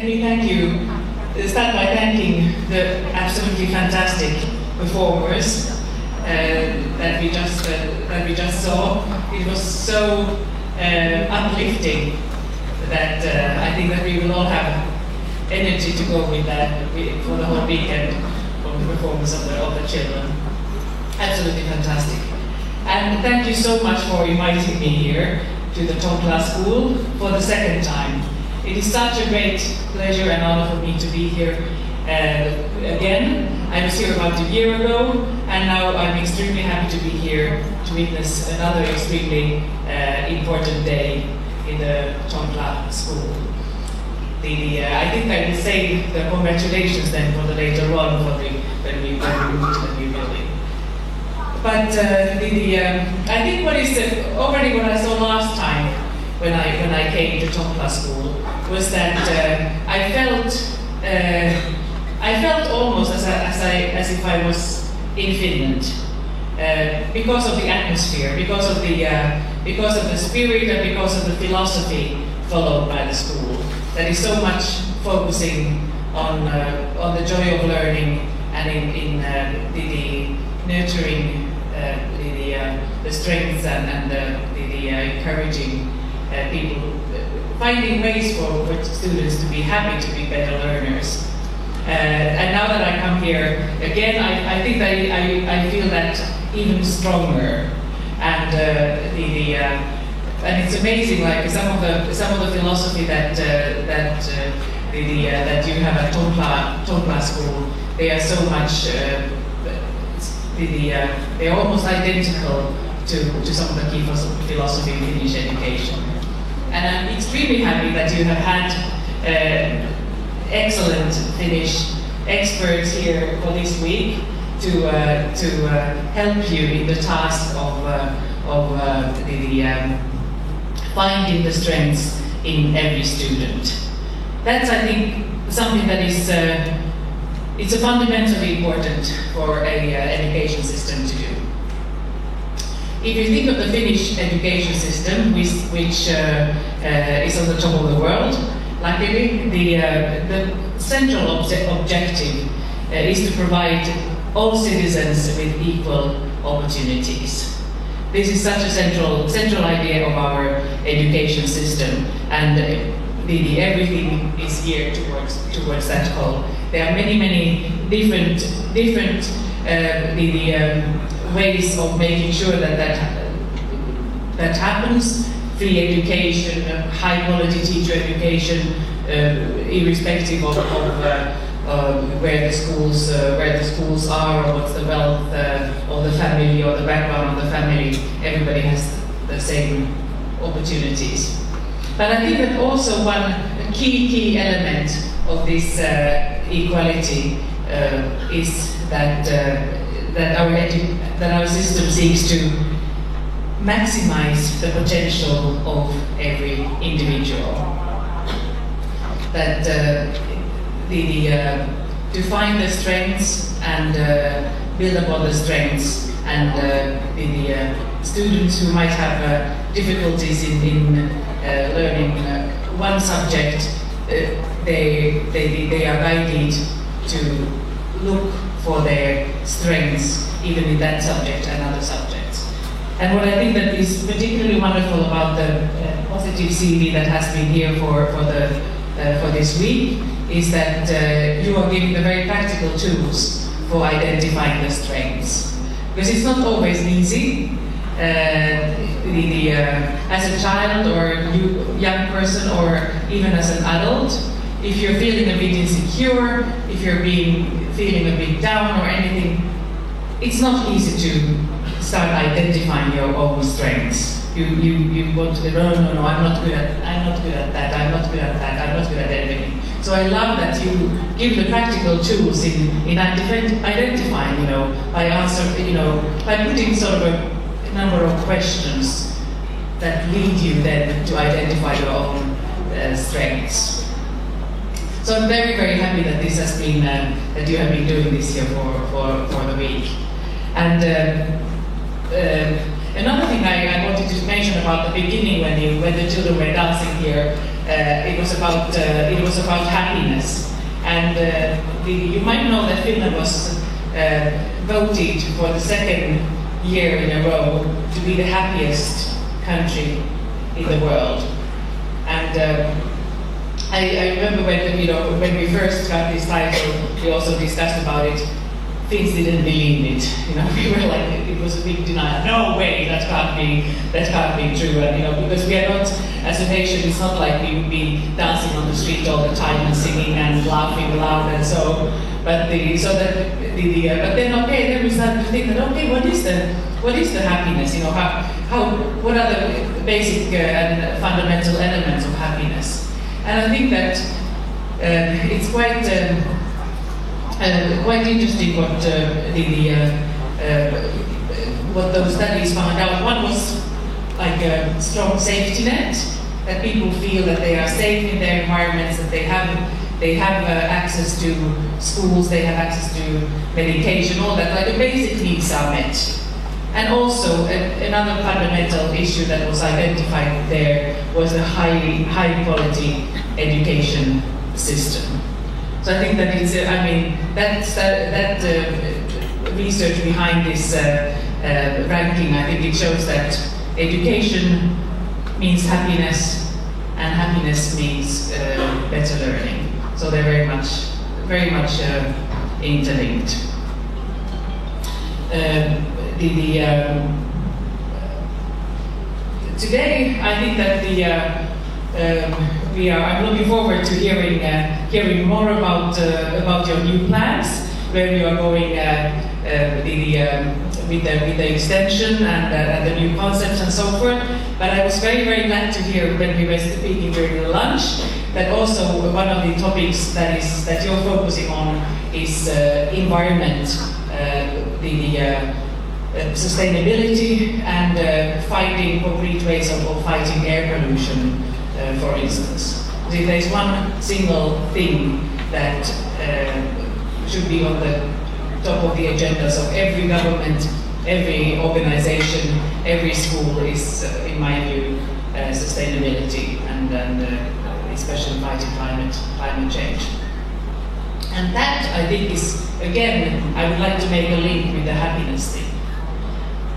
let me start by thanking the absolutely fantastic performers that we just saw. It was so uplifting that I think that we will all have energy to go with that for the whole weekend of the performance of the children. Absolutely fantastic. And thank you so much for inviting me here to the Tonkla School for the second time. It is such a great pleasure and honor for me to be here again. I was here about a year ago, and now I'm extremely happy to be here to witness another extremely important day in the Tonkla School. I think I will save the congratulations then for the later on when we move to the new building. But I think what is already what I saw last time when I came to Tonkla School was that I felt almost as if I was in Finland because of the atmosphere, because of the spirit, and because of the philosophy followed by the school. That is so much focusing on the joy of learning and in nurturing the strengths and encouraging people, finding ways for students to be happy to be better learners. And now that I come here again, I think that I feel that even stronger. And and it's amazing, like some of the philosophy that you have at Tonkla School. They are so much. They are almost identical to some of the key philosophy in Finnish education. And I'm extremely happy that you have had excellent Finnish experts here for this week to help you in the task of finding the strengths in every student. That's, I think, something that is it's fundamentally important for an education system to do. If you think of the Finnish education system, which is on the top of the world, luckily the central objective is to provide all citizens with equal opportunities. This is such a central idea of our education system, and everything is geared towards that goal. There are many different ways of making sure that happens. Free education, high quality teacher education, irrespective of where the schools are, or what's the wealth of the family or the background of the family. Everybody has the same opportunities. But I think that also one key element of this equality is that our system seeks to maximize the potential of every individual. That to find the strengths and build upon the strengths, and the students who might have difficulties in learning one subject, they are guided to look for their strengths even in that subject and other subjects. And what I think that is particularly wonderful about the positive CV that has been here for this week is that you are giving the very practical tools for identifying the strengths. Because it's not always easy. As a child or young person, or even as an adult, if you're feeling a bit insecure, if you're feeling a bit down or anything, it's not easy to start identifying your own strengths. You want to go, no, I'm not good at that, I'm not good at that, I'm not good at anything. So I love that you give the practical tools in identifying, by putting sort of a number of questions that lead you then to identify your own strengths. So I'm very, very happy that this has been, that you have been doing this here for the week. And another thing I wanted to mention about the beginning when the children were dancing here it was about happiness. And you might know that Finland was voted for the second year in a row to be the happiest country in the world. And I remember when we first got this title, we also discussed about it. Finns didn't believe it. We were like, it was a big denial. No way, that can't be true. And because we are not, as a nation, it's not like we would be dancing on the street all the time and singing and laughing loud and so. But then then we started to think that what is the happiness? What are the basic and fundamental elements of happiness? And I think that it's quite interesting what those studies found out. One was like a strong safety net, that people feel that they are safe in their environments, that they have access to schools, they have access to medication, all that, like the basic needs are met. And also another fundamental issue that was identified there was the high quality education system. So I think that it's, that research behind this ranking, I think it shows that education means happiness, and happiness means better learning. So they're very much interlinked. Today, I think that I'm looking forward to hearing more about your new plans, where you are going with the extension and the new concepts and so forth. But I was very glad to hear when we were speaking during the lunch that also one of the topics that you're focusing on is environment, sustainability, and finding concrete ways of fighting air pollution, for instance. So if there's one single thing that should be on the top of the agendas of every government, every organization, every school is, in my view, sustainability and especially fighting climate change. And that, I think, is, again, I would like to make a link with the happiness thing.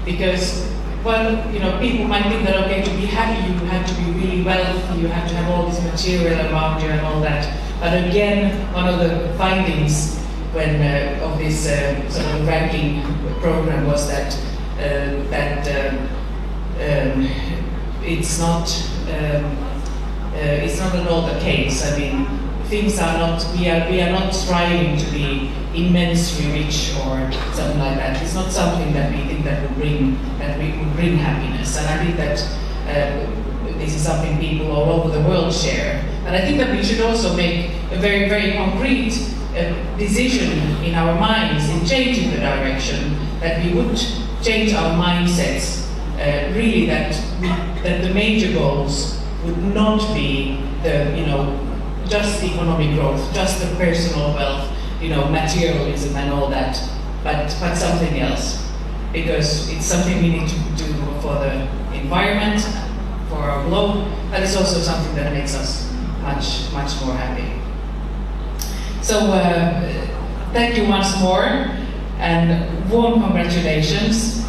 Because, people might think that, okay, to be happy you have to be really wealthy, you have to have all this material around you and all that. But again, one of the findings of this sort of ranking program was that it's not at all the case. I mean, things are not. We are not striving to be immensely rich or something like that. It's not something that we think that would bring happiness. And I think that this is something people all over the world share. And I think that we should also make a very concrete decision in our minds in changing the direction, that we would change our mindsets. Really, that the major goals would not be just economic growth, just the personal wealth, materialism and all that, but something else, because it's something we need to do for the environment, for our globe, but it's also something that makes us much more happy. So thank you once more, and warm congratulations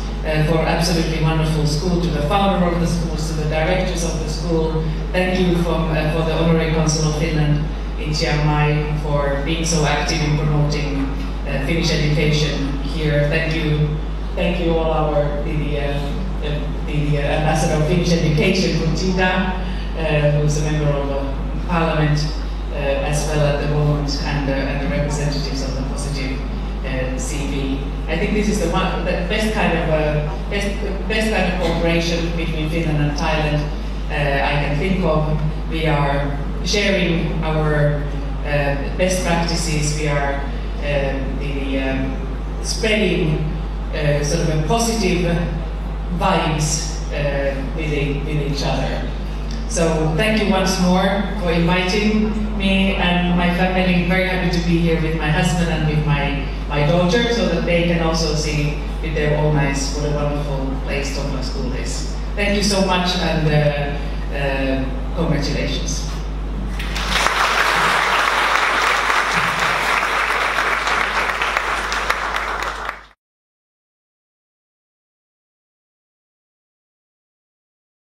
for absolutely wonderful school, to the founder of the schools, to the directors of the school. Thank you for the Honorary Consul of Finland in Chiang Mai for being so active in promoting Finnish education here. Thank you all our the ambassador of Finnish education, Kuntida, who's a member of the parliament as well at the moment, and the representatives of the Positive CV. I think this is the best kind of cooperation between Finland and Thailand I can think of. We are sharing our best practices. We are spreading sort of a positive vibes with each other. So thank you once more for inviting me and my family. Very happy to be here with my husband and with my daughter, so that they can also see with their own eyes what a wonderful place Tommila School is. Thank you so much, and congratulations.